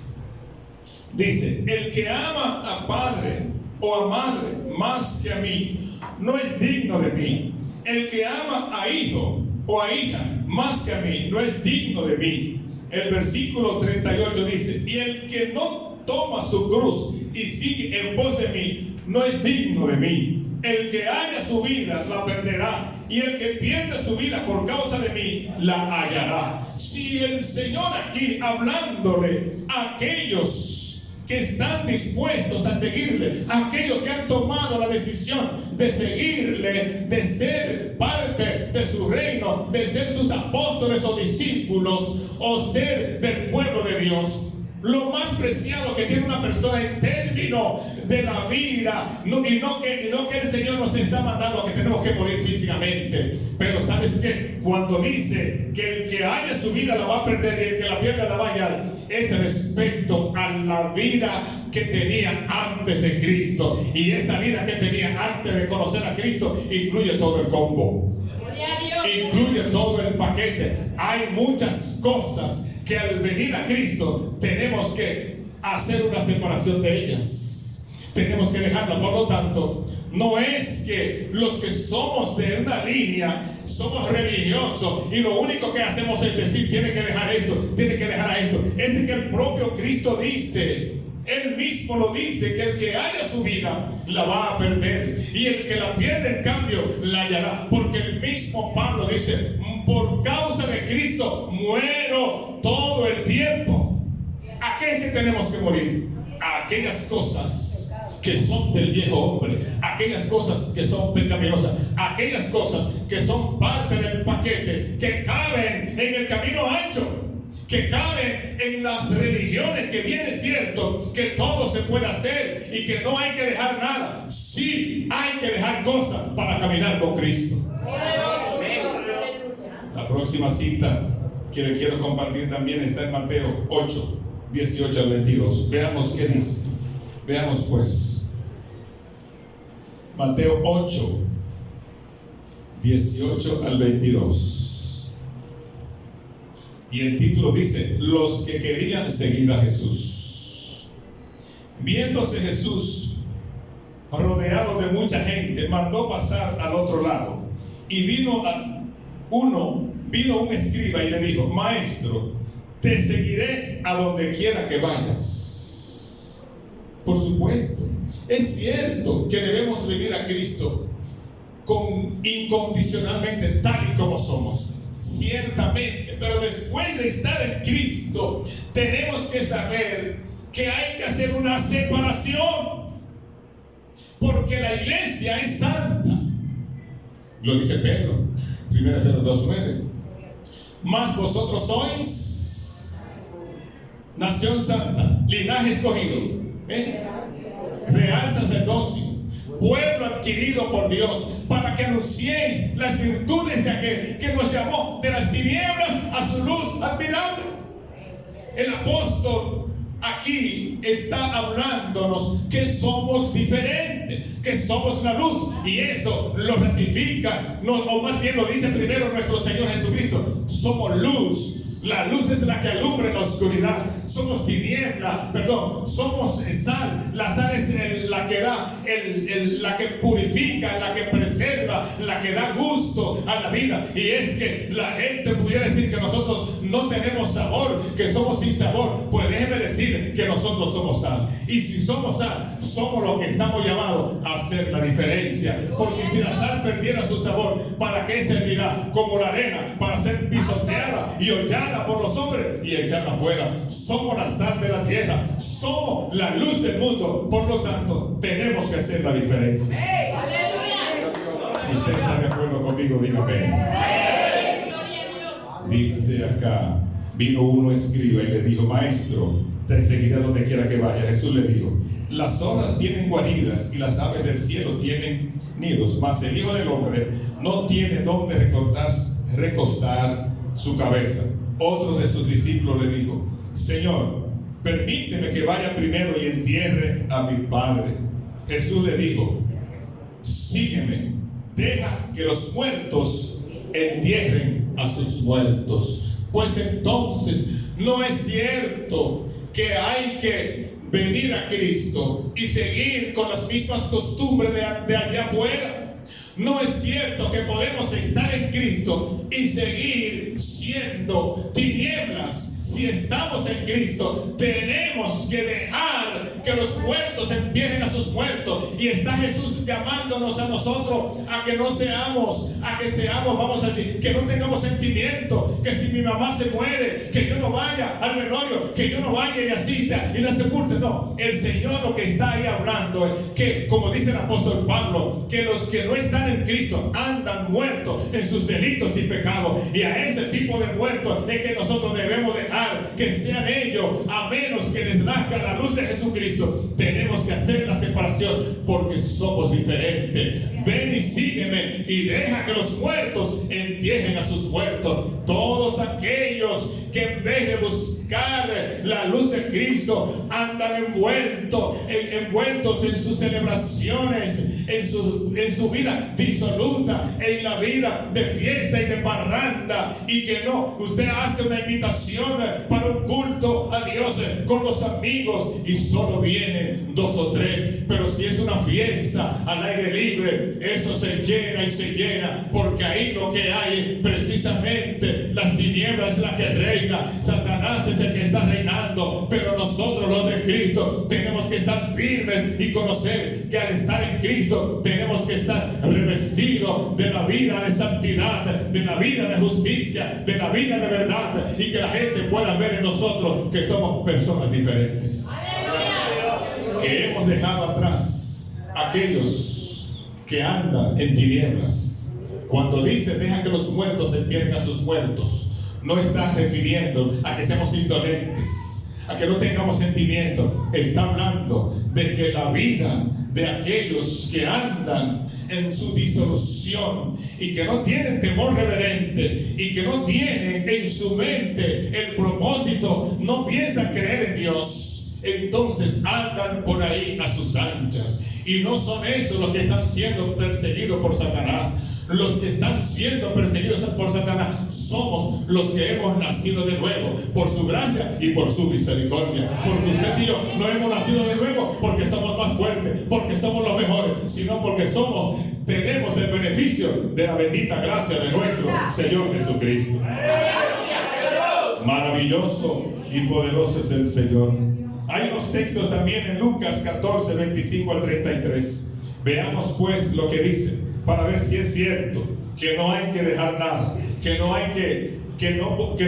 Dice: el que ama a padre o a madre más que a mí, no es digno de mí. El que ama a hijo o a hija más que a mí, no es digno de mí. El versículo 38 dice: y el que no toma su cruz y sigue en pos de mí, no es digno de mí. El que haya su vida la perderá, y el que pierde su vida por causa de mí la hallará. Si el Señor aquí, hablándole a aquellos que están dispuestos a seguirle, a aquellos que han tomado la decisión de seguirle, de ser parte de su reino, de ser sus apóstoles o discípulos, o ser del pueblo de Dios, lo más preciado que tiene una persona en términos de la vida, no que el Señor nos está mandando a que tenemos que morir físicamente, pero ¿sabes qué? Cuando dice que el que haya su vida la va a perder y el que la pierda la va a hallar, es respecto a la vida que tenía antes de Cristo, y esa vida que tenía antes de conocer a Cristo incluye todo el combo, incluye todo el paquete. Hay muchas cosas que al venir a Cristo tenemos que hacer una separación de ellas, tenemos que dejarla. Por lo tanto, no es que los que somos de una línea somos religiosos y lo único que hacemos es decir: tiene que dejar esto, tiene que dejar a esto. Es que el propio Cristo dice, Él mismo lo dice, que el que haya su vida la va a perder, y el que la pierde en cambio la hallará, porque el mismo Pablo dice: por causa de Cristo muero todo el tiempo. ¿A qué es que tenemos que morir? A aquellas cosas que son del viejo hombre, aquellas cosas que son pecaminosas, aquellas cosas que son parte del paquete, que caben en el camino ancho, que caben en las religiones, que bien es cierto que todo se puede hacer y que no hay que dejar nada. Sí, hay que dejar cosas para caminar con Cristo. próxima cita que le quiero compartir también está en Mateo 8, 18 al 22. Veamos qué dice. Veamos pues. Mateo 8, 18 al 22. Y el título dice: los que querían seguir a Jesús. Viéndose Jesús rodeado de mucha gente, mandó pasar al otro lado. Y vino un escriba y le dijo: maestro, te seguiré a donde quiera que vayas. Por supuesto, es cierto que debemos seguir a Cristo incondicionalmente, tal y como somos. Ciertamente, pero después de estar en Cristo, tenemos que saber que hay que hacer una separación, porque la iglesia es santa. Lo dice Pedro, 1 Pedro 2:9. Mas vosotros sois nación santa, linaje escogido, real sacerdocio, pueblo adquirido por Dios, para que anunciéis las virtudes de aquel que nos llamó de las tinieblas a su luz admirable. El apóstol aquí está hablándonos que somos diferentes, que somos la luz, y eso lo ratifica, o más bien lo dice primero nuestro Señor Jesucristo. Somos luz. La luz es la que alumbra en la oscuridad. Somos tiniebla, somos sal. La sal es la que da, la que purifica, la que preserva, la que da gusto a la vida. Y es que la gente pudiera decir que nosotros no tenemos sabor, que somos sin sabor. Pues déjeme decir que nosotros somos sal. Y si somos sal, somos los que estamos llamados a hacer la diferencia. Porque si la sal perdiera su sabor, ¿para qué servirá? Como la arena, para ser pisoteada y hollada por los hombres y echada afuera. Somos la sal de la tierra, somos la luz del mundo. Por lo tanto, tenemos que hacer la diferencia. Si usted está de acuerdo conmigo, dígame. Dice acá: vino uno escriba y le dijo: maestro, te seguiré donde quiera que vaya. Jesús le dijo: las zorras tienen guaridas y las aves del cielo tienen nidos, mas el Hijo del Hombre no tiene donde recostar su cabeza. Otro de sus discípulos le dijo: Señor, permíteme que vaya primero y entierre a mi padre. Jesús le dijo: sígueme, deja que los muertos entierren a sus muertos. Pues entonces no es cierto que hay que venir a Cristo y seguir con las mismas costumbres de allá afuera. No es cierto que podemos estar en Cristo y seguir siendo tinieblas. Si estamos en Cristo, tenemos que dejar que los muertos entierren a sus muertos. Y está Jesús llamándonos a nosotros a que no seamos, vamos a decir, que no tengamos sentimiento, que si mi mamá se muere, que yo no vaya al velorio, que yo no vaya y la asista y la sepulte. No, el Señor lo que está ahí hablando es que, como dice el apóstol Pablo, que los que no están en Cristo andan muertos en sus delitos y pecados. Y a ese tipo de muertos es que nosotros debemos dejar que sean ellos, a menos que les nazca la luz de Jesucristo. Tenemos que hacer la separación porque somos diferentes. Ven y sígueme y deja que los muertos entierren a sus muertos. Todos aquellos que en vez de buscar la luz de Cristo andan envueltos en sus celebraciones, en su vida disoluta, en la vida de fiesta y de parranda, y que no, usted hace una invitación para un culto a Dios con los amigos y solo vienen 2 o 3, pero si es una fiesta al aire libre, eso se llena y se llena, porque ahí lo que hay precisamente las tinieblas es la que reina. Satanás es el que está reinando, pero nosotros los de Cristo tenemos que estar firmes y conocer que al estar en Cristo tenemos que estar revestidos de la vida de santidad, de la vida de justicia, de la vida de verdad, y que la gente pueda ver en nosotros que somos personas diferentes. Que hemos dejado atrás aquellos que andan en tinieblas. Cuando dice deja que los muertos entierren a sus muertos, no está refiriendo a que seamos indolentes, a que no tengamos sentimiento. Está hablando de que la vida de aquellos que andan en su disolución y que no tienen temor reverente y que no tienen en su mente el propósito, no piensan creer en Dios, entonces andan por ahí a sus anchas. Y no son esos los que están siendo perseguidos por Satanás. Los que están siendo perseguidos por Satanás somos los que hemos nacido de nuevo por su gracia y por su misericordia. Porque usted y yo no hemos nacido de nuevo porque somos más fuertes, porque somos los mejores, sino porque tenemos el beneficio de la bendita gracia de nuestro Señor Jesucristo. Maravilloso y poderoso es el Señor. Hay unos textos también en Lucas 14, 25 al 33. Veamos pues lo que dice, para ver si es cierto que no hay que dejar nada, que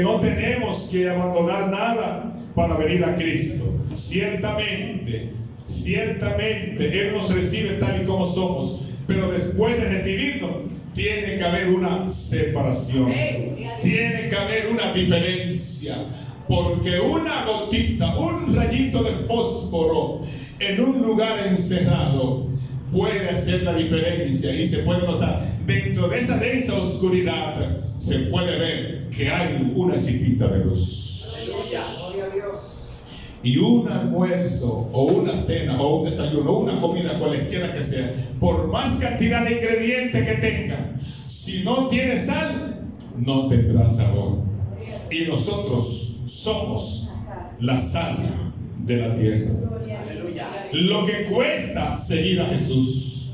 no tenemos que abandonar nada para venir a Cristo. Ciertamente Él nos recibe tal y como somos, pero después de recibirnos tiene que haber una separación, tiene que haber una diferencia, porque una gotita, un rayito de fósforo en un lugar encerrado puede hacer la diferencia, y se puede notar dentro de esa densa oscuridad, se puede ver que hay una chispita de luz. Gloria a Dios. Y un almuerzo o una cena o un desayuno o una comida, cualquiera que sea, por más cantidad de ingredientes que tenga, si no tiene sal, no tendrá sabor. Y nosotros somos la sal de la tierra. Lo que cuesta seguir a Jesús.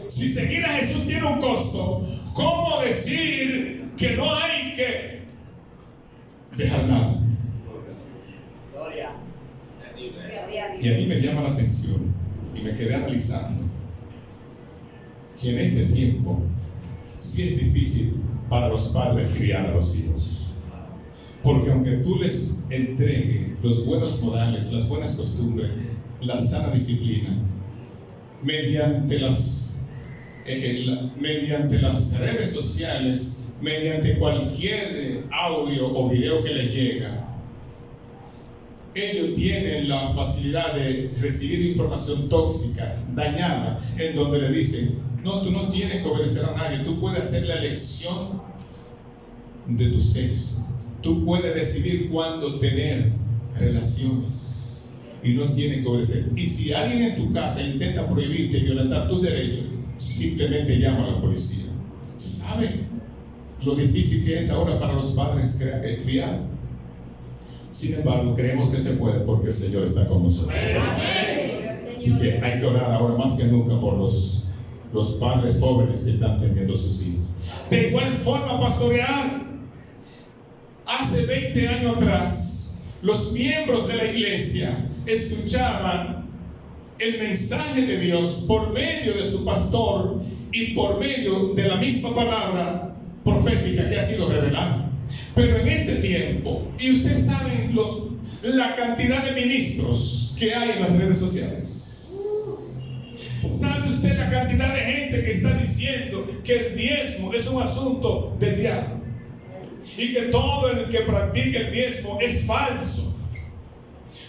Si seguir a Jesús tiene un costo, ¿cómo decir que no hay que dejar nada? Y a mí me llama la atención, y me quedé analizando, que en este tiempo sí es difícil para los padres criar a los hijos. Porque aunque tú les entregues los buenos modales, las buenas costumbres, la sana disciplina, mediante las redes sociales, mediante cualquier audio o video que les llega, ellos tienen la facilidad de recibir información tóxica, dañada, en donde le dicen: no, tú no tienes que obedecer a nadie, tú puedes hacer la elección de tu sexo, tú puedes decidir cuándo tener relaciones y no tienes que obedecer. Y si alguien en tu casa intenta prohibirte y violentar tus derechos, simplemente llama a la policía. ¿Sabe lo difícil que es ahora para los padres criar? Sin embargo, creemos que se puede porque el Señor está con nosotros. Así que hay que orar ahora más que nunca por los padres jóvenes que están teniendo sus hijos. De igual forma, pastorear. Hace 20 años atrás, los miembros de la iglesia escuchaban el mensaje de Dios por medio de su pastor y por medio de la misma palabra profética que ha sido revelada. Pero en este tiempo, y ustedes saben la cantidad de ministros que hay en las redes sociales. ¿Sabe usted la cantidad de gente que está diciendo que el diezmo es un asunto del diablo? Y que todo el que practica el diezmo es falso.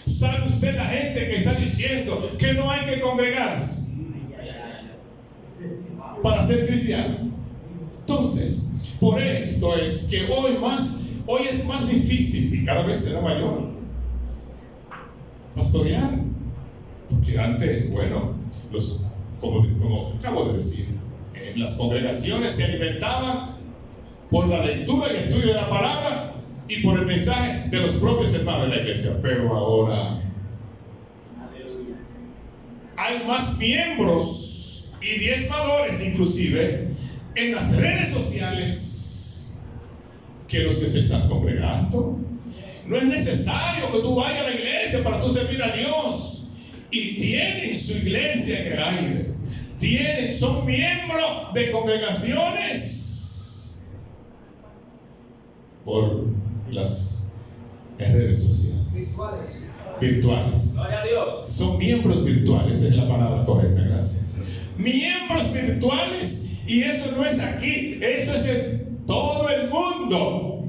¿Sabe usted la gente que está diciendo que no hay que congregarse para ser cristiano? Entonces, por esto es que hoy es más difícil y cada vez será mayor pastorear. Porque antes, bueno, como acabo de decir, las congregaciones se alimentaban por la lectura y estudio de la palabra y por el mensaje de los propios hermanos de la iglesia. Pero ahora hay más miembros y diezmadores inclusive en las redes sociales que los que se están congregando. No es necesario que tú vayas a la iglesia para tú servir a Dios. Y tienen su iglesia en el aire. Son miembros de congregaciones por las redes sociales. Virtuales. Gloria a Dios. Son miembros virtuales, esa es la palabra correcta, gracias. Miembros virtuales. Y eso no es aquí, eso es en todo el mundo.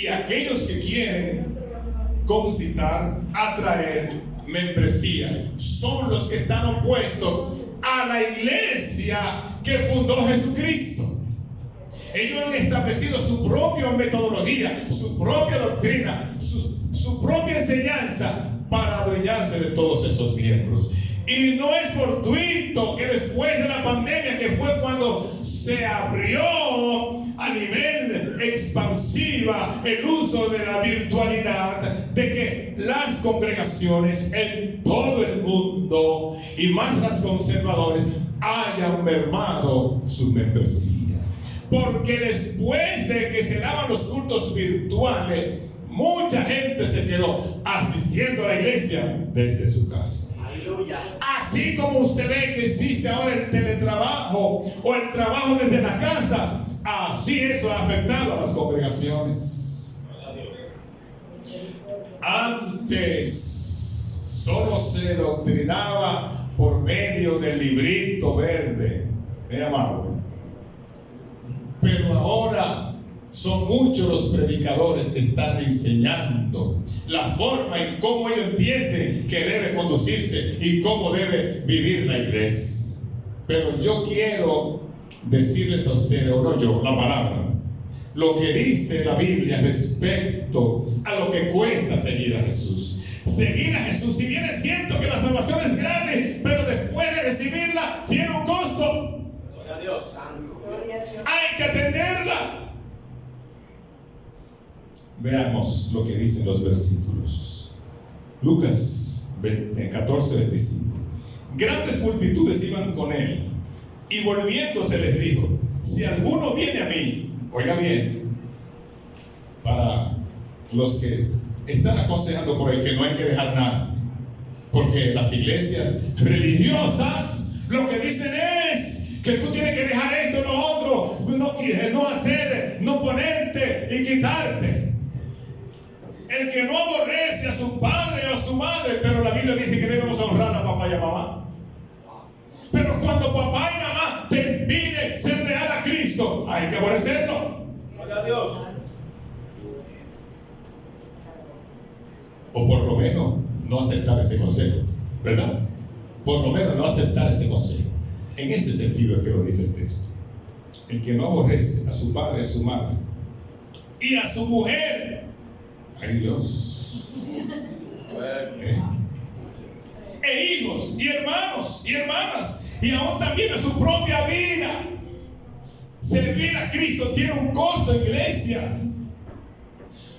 y aquellos que quieren concitar, atraer membresía, son los que están opuestos a la iglesia que fundó Jesucristo. Ellos han establecido su propia metodología, su propia doctrina, su propia enseñanza para adueñarse de todos esos miembros. Y no es fortuito que después de la pandemia, que fue cuando se abrió a nivel expansiva el uso de la virtualidad, de que las congregaciones en todo el mundo, y más las conservadoras, hayan mermado su membresía. Porque después de que se daban los cultos virtuales, mucha gente se quedó asistiendo a la iglesia desde su casa. Aleluya. Así como usted ve que existe ahora el teletrabajo o el trabajo desde la casa, así eso ha afectado a las congregaciones. Antes solo se doctrinaba por medio del librito verde, amado. Pero ahora son muchos los predicadores que están enseñando la forma en cómo ellos entienden que debe conducirse y cómo debe vivir la iglesia. Pero yo quiero decirles a ustedes, o no yo, la palabra, lo que dice la Biblia respecto a lo que cuesta seguir a Jesús. Seguir a Jesús, si bien es cierto que la salvación es grande, pero después de recibirla tiene un costo. Gloria a Dios, santo. Hay que atenderla. Veamos lo que dicen los versículos. Lucas 14:25. Grandes multitudes iban con él, y volviéndose les dijo: si alguno viene a mí, oiga bien, para los que están aconsejando por ahí que no hay que dejar nada, porque las iglesias religiosas lo que dicen es que tú tienes que dejar esto, lo otro, no hacer, no ponerte y quitarte. El que no aborrece a su padre o a su madre, pero la Biblia dice que debemos honrar a papá y a mamá. Pero cuando papá y mamá te impiden ser leal a Cristo, hay que aborrecerlo. Gloria a Dios. O por lo menos no aceptar ese consejo, ¿verdad? Por lo menos no aceptar ese consejo. En ese sentido es que lo dice el texto. El que no aborrece a su padre, a su madre y a su mujer, ay Dios, e hijos y hermanos y hermanas, y aún también a su propia vida. Servir a Cristo tiene un costo, iglesia.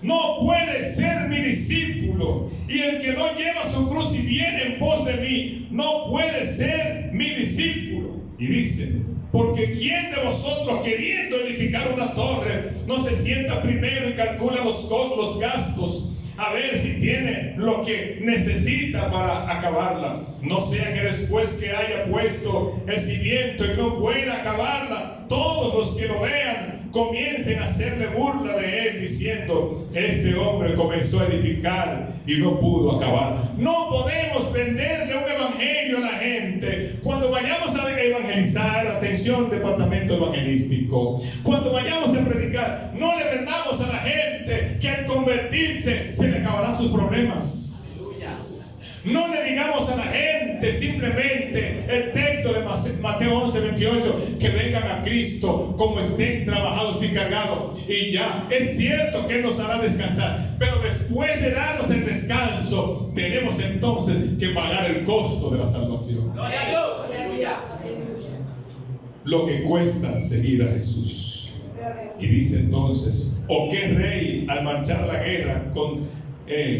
No puede ser mi discípulo, y el que no lleva su cruz y viene en pos de mí, no puede ser mi discípulo. Y dice: porque ¿quién de vosotros, queriendo edificar una torre, no se sienta primero y calcula los gastos, a ver si tiene lo que necesita para acabarla? No sea que después que haya puesto el cimiento y no pueda acabarla, todos los que lo vean comiencen a hacerle burla de él, diciendo: este hombre comenzó a edificar y no pudo acabar. No podemos venderle un evangelio a la gente. Cuando vayamos a evangelizar, atención, departamento evangelístico, cuando vayamos a predicar, no le vendamos a la gente que al convertirse se le acabarán sus problemas. No le digamos a la gente simplemente el texto de Mateo 11:28, que vengan a Cristo como estén trabajados y cargados, y ya. Es cierto que Él nos hará descansar, pero después de darnos el descanso, tenemos entonces que pagar el costo de la salvación. Gloria a Dios. Aleluya. Lo que cuesta seguir a Jesús. Y dice entonces: ¿o qué rey al marchar a la guerra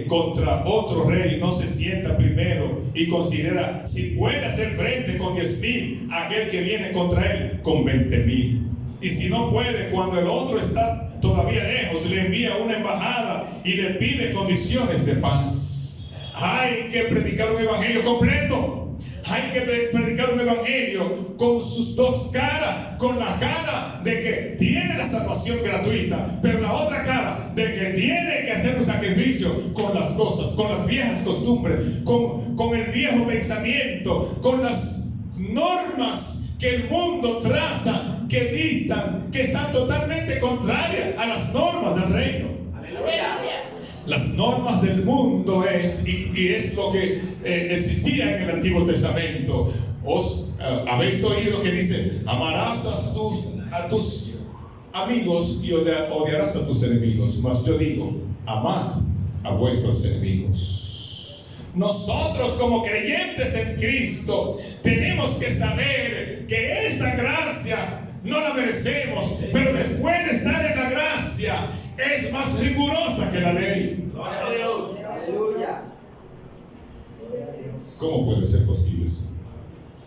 contra otro rey no se sienta primero y considera si puede hacer frente con 10,000 a aquel que viene contra él con 20,000? Y si no puede, cuando el otro está todavía lejos, le envía una embajada y le pide condiciones de paz. Hay que predicar un evangelio completo. Hay que predicar un evangelio con sus dos caras, con la cara de que tiene la salvación gratuita, pero la otra cara de que tiene que hacer un sacrificio con las cosas, con las viejas costumbres, con el viejo pensamiento, con las normas que el mundo traza, que están totalmente contrarias a las normas del reino. Las normas del mundo y es lo que existía en el Antiguo Testamento. Habéis oído que dice: amarás a tus amigos y odiarás a tus enemigos. Mas yo digo: amad a vuestros enemigos. Nosotros, como creyentes en Cristo, tenemos que saber que esta gracia no la merecemos, pero después de estar en la gracia es más rigurosa que la ley. ¿Cómo puede ser posible eso?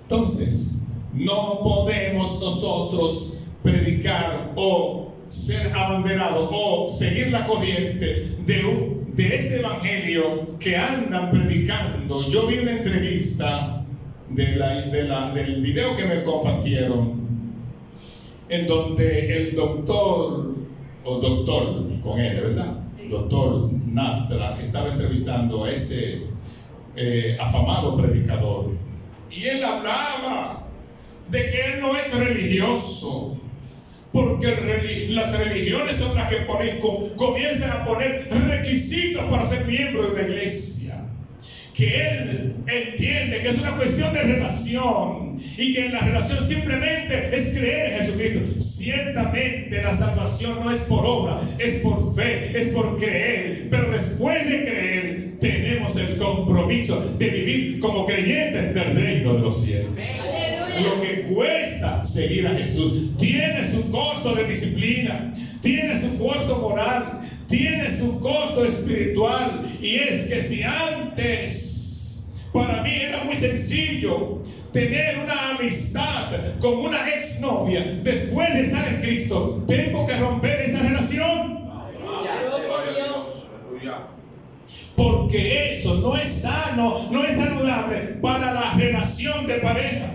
Entonces, no podemos nosotros predicar o ser abanderados o seguir la corriente de ese evangelio que andan predicando. Yo vi una entrevista del video que me compartieron, en donde el doctor con él, ¿verdad? Doctor Nastra estaba entrevistando a ese afamado predicador, y él hablaba de que él no es religioso, porque las religiones son las que comienzan a poner requisitos para ser miembro de una iglesia. Que él entiende que es una cuestión de relación, y que en la relación simplemente es creer en Jesucristo. Ciertamente la salvación no es por obra, es por fe, es por creer. Pero después de creer, tenemos el compromiso de vivir como creyentes del reino de los cielos. Lo que cuesta seguir a Jesús tiene su costo de disciplina, tiene su costo moral, tiene su costo espiritual. Y es que si antes para mí era muy sencillo tener una amistad con una exnovia, después de estar en Cristo tengo que romper esa relación, porque eso no es sano, no es saludable para la relación de pareja.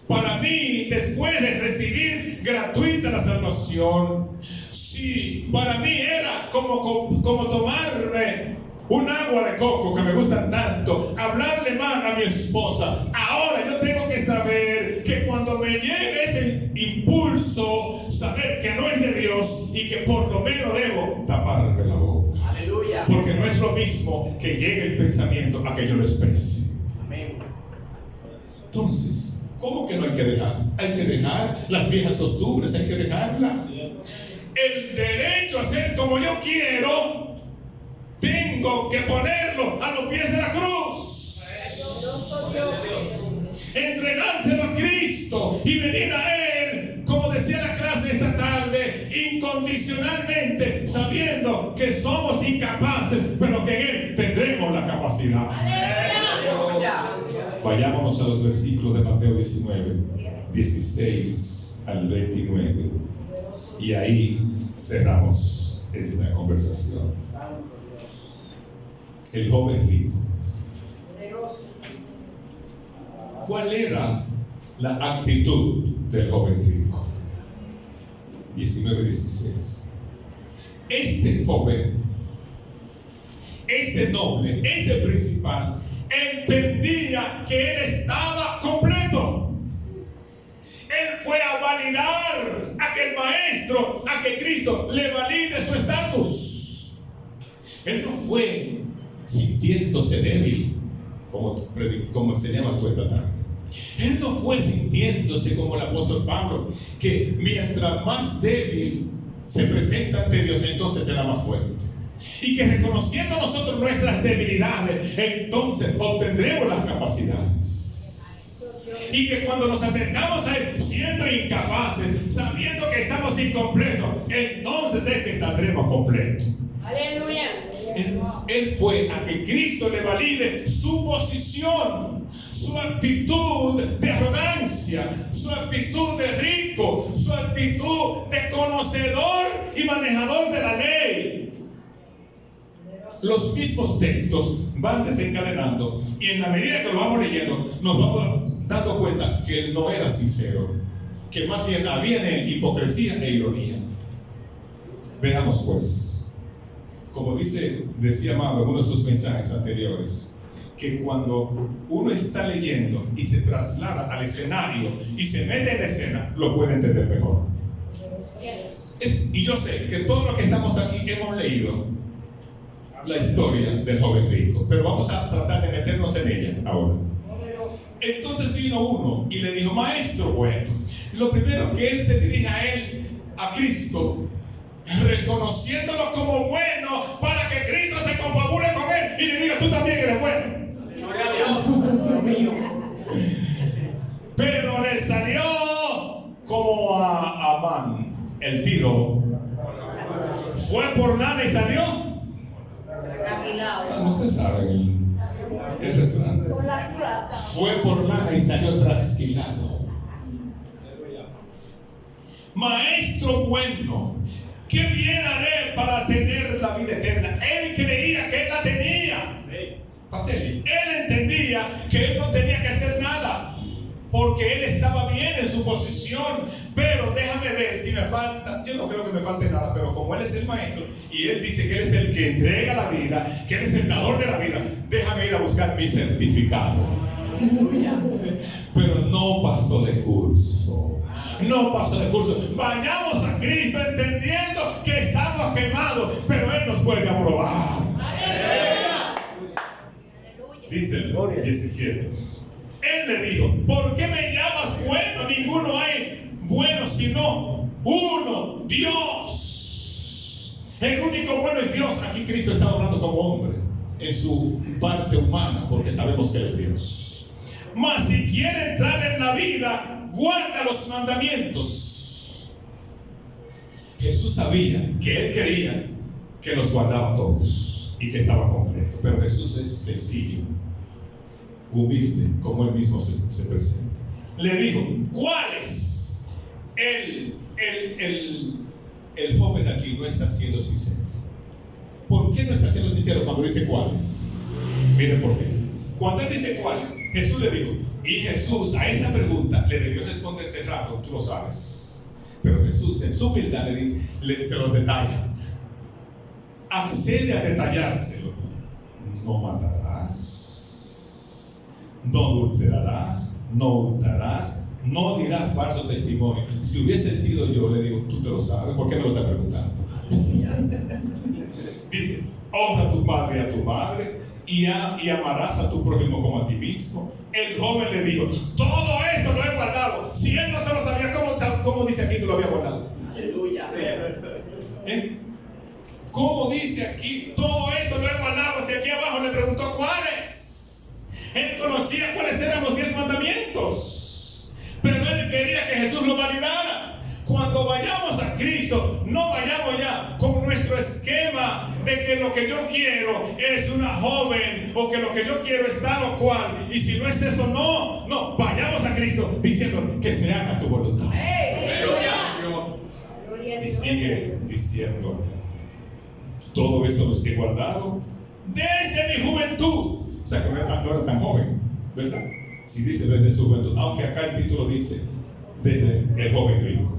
Para mí, después de recibir gratuita la salvación, si para mí era como tomarme un agua de coco que me gusta tanto, hablarle mal a mi esposa, ahora yo tengo que saber que cuando me llegue ese impulso, saber que no es de Dios y que por lo menos debo taparme la boca. Aleluya. Porque no es lo mismo que llegue el pensamiento a que yo lo exprese. Amén. Entonces, ¿cómo que no hay que dejar? Hay que dejar las viejas costumbres, hay que dejarla. El derecho a ser como yo quiero, tengo que ponerlo a los pies de la cruz. Entregárselo a Cristo y venir a Él, como decía la clase esta tarde, incondicionalmente, sabiendo que somos incapaces, pero que en Él tendremos la capacidad. Vayámonos a los versículos de Mateo 19, 16 al 29, y ahí cerramos esta conversación. El joven rico. ¿Cuál era la actitud del joven rico? 19-16. Este joven, este noble, este principal, entendía que él estaba completo. Él fue a validar a que el maestro, a que Cristo le valide su estatus. Él no fue sintiéndose débil, como enseñaba tú esta tarde. Él no fue sintiéndose como el apóstol Pablo, que mientras más débil se presenta ante Dios, entonces será más fuerte. Y que reconociendo nosotros nuestras debilidades, entonces obtendremos las capacidades. Y que cuando nos acercamos a Él siendo incapaces, sabiendo que estamos incompletos, entonces es que saldremos completos. Aleluya. Él fue a que Cristo le valide su posición, su actitud de arrogancia, su actitud de rico, su actitud de conocedor y manejador de la ley. Los mismos textos van desencadenando, y en la medida que lo vamos leyendo nos vamos dando cuenta que él no era sincero, que más bien había en él hipocresía e ironía. Veamos pues, como decía Amado en uno de sus mensajes anteriores, que cuando uno está leyendo y se traslada al escenario y se mete en la escena, lo puede entender mejor. Y yo sé que todos los que estamos aquí hemos leído la historia del joven rico, pero vamos a tratar de meternos en ella ahora. Entonces vino uno y le dijo: maestro bueno. Lo primero que él se dirige a Cristo, reconociéndolo como bueno, para que Cristo se confabule con él y le diga: tú también eres bueno. Pero le salió como a Amán el tiro. Fue por nada y salió. No se sabe el refrán. Fue por nada y salió trasquilado. Maestro bueno, ¿qué bien haré para tener la vida eterna? Él creía que él la tenía. Él entendía que él no tenía que hacer nada, porque él estaba bien en su posición. Pero déjame ver si me falta. Yo no creo que me falte nada, pero como él es el maestro y él dice que él es el que entrega la vida, que él es el dador de la vida, déjame ir a buscar mi certificado. Pero no pasó de curso. No pasó de curso. Vayamos a Cristo entendiendo que estamos quemados, pero él nos puede aprobar. Dice el 17. Él le dijo: ¿por qué me llamas bueno? Ninguno hay bueno sino uno, Dios. El único bueno es Dios. Aquí Cristo estaba hablando como hombre, en su parte humana, porque sabemos que Él es Dios. Mas si quiere entrar en la vida, guarda los mandamientos. Jesús sabía que Él quería que los guardaba todos y que estaba completo. Pero Jesús es sencillo, humilde, como Él mismo se presenta. Le dijo: ¿cuáles? El joven aquí no está siendo sincero. ¿Por qué no está siendo sincero cuando dice cuáles? Miren por qué. Cuando él dice cuáles, Jesús le dijo, y Jesús a esa pregunta le debió responder cerrado: tú lo sabes. Pero Jesús en su humildad le dice, se los detalla. Accede a detallárselo. No matarás, no adulterarás, no hurtarás, no dirás falso testimonio. Si hubiese sido yo, le digo: tú te lo sabes, ¿por qué me lo estás preguntando? Dice: honra a tu padre y a tu madre, y amarás a tu prójimo como a ti mismo. El joven le dijo: todo esto lo he guardado. Si él no se lo sabía, ¿cómo dice aquí que lo había guardado? Aleluya. ¿Cómo dice aquí? Todo esto lo he guardado. Si aquí abajo le preguntó cuáles. Él conocía cuáles eran los 10 mandamientos, pero él quería que Jesús lo validara. Cuando vayamos a Cristo, no vayamos ya con nuestro esquema de que lo que yo quiero es una joven, o que lo que yo quiero es tal o cual, y si no es eso, no, vayamos a Cristo diciendo: que se haga tu voluntad. Y sigue diciendo: todo esto los he guardado desde mi juventud. O sea que no era tan joven, ¿verdad? Si dice desde su juventud, aunque acá el título dice desde el joven rico.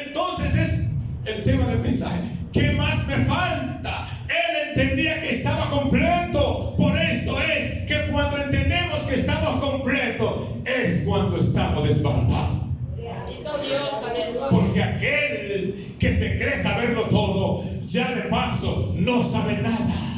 Entonces es el tema del mensaje: ¿qué más me falta? Él entendía que estaba completo. Por esto es que cuando entendemos que estamos completos, es cuando estamos desbaratados. Porque aquel que se cree saberlo todo, ya de paso no sabe nada.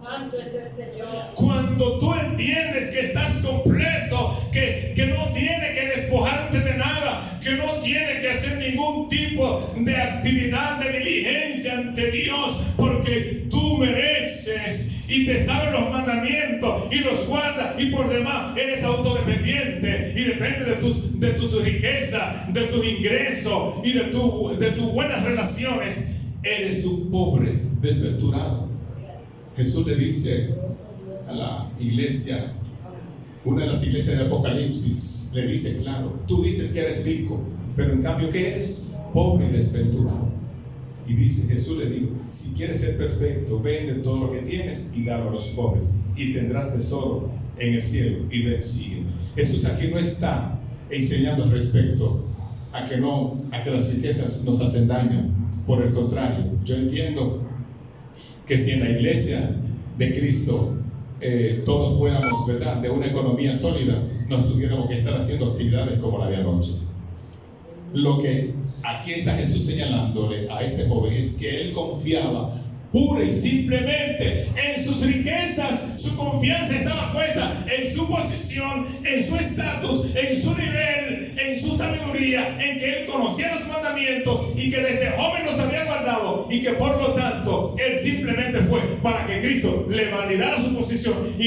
Santo es el Señor. Cuando tú entiendes que estás completo, que no tiene que despojarte de nada, que no tiene que hacer ningún tipo de actividad de diligencia ante Dios, porque tú mereces y te sabes los mandamientos y los guardas, y por demás eres autodependiente y depende de tus riquezas, de tus ingresos y de tus buenas relaciones. Eres un pobre desventurado. Jesús le dice a la iglesia, una de las iglesias de Apocalipsis, le dice claro: tú dices que eres rico, pero en cambio ¿qué eres? Pobre y desventurado. Y dice, Jesús le dijo: si quieres ser perfecto, vende todo lo que tienes y dalo a los pobres, y tendrás tesoro en el cielo, y ven, sígueme. Jesús aquí no está enseñando respecto a que las riquezas nos hacen daño. Por el contrario, yo entiendo que si en la iglesia de Cristo todos fuéramos, ¿verdad?, de una economía sólida, no tuviéramos que estar haciendo actividades como la de anoche. Lo que aquí está Jesús señalándole a este joven, es que él confiaba pura y simplemente en sus riquezas. Su confianza estaba puesta en su posición, en su estatus, en su nivel, en su sabiduría, en que él conocía los mandamientos y que desde joven los había guardado, y que por lo tanto él simplemente fue para que Cristo le validara su posición y